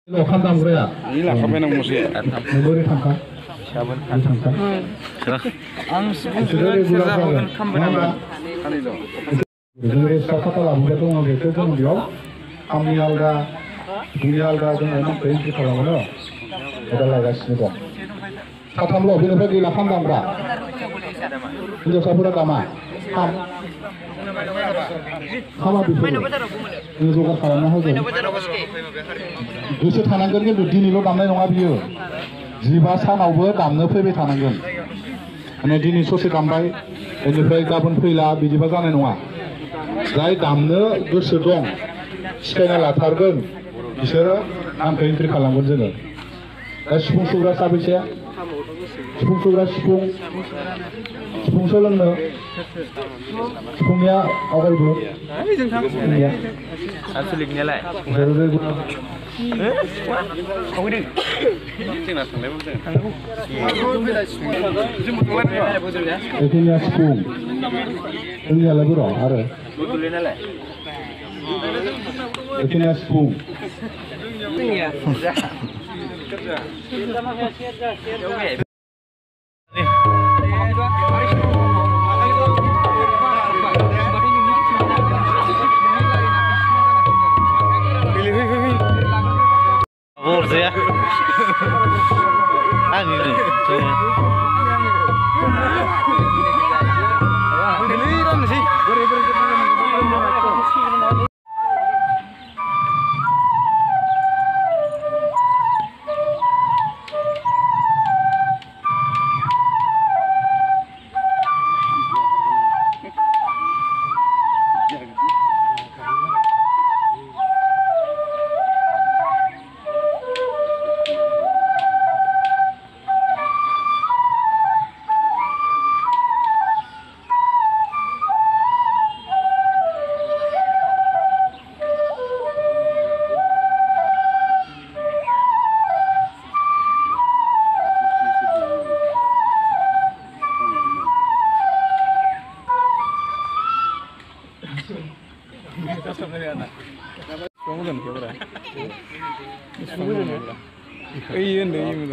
Lo khandam guraya. Ila kapan yang musuh? Negeri tangka. Siapa? Tangka. Ang sebenarnya saya bukan kamera. Kali lo. Negeri sakata lah bukan tuh nggak gitu kan dia. Kami alga dengan enam pergi kalau mana. Ada lagi sini dong. Kata lo bila pergi lah khandam gak? Ini sabura kama. Kama bisa. Ini juga kalau mana aja. गोसो थानांगोन खिन्थु दिनैल' दामनाय नङा बियो 15 सानावबो दामनो फैबाय थानांगोन माने दिनै ससे दामबाय बेनिफ्राय गाबोन फैला बिदिबा जानाय नङा जाय दामनो गोसो दं सिखायना लाथारगोन बिसोरो नामखौ एन्ट्रि खालामगोन जोङो दा सिफुं सुग्रा साबैसे सिफुं सुग्रा सिफुं सोलोंनो सिफुंनिया आवगायबो आसलिकनियालाय Ekinya sepung, ini ala bro, ada. Ekinya sepung. Ya. Ini nih. Iya,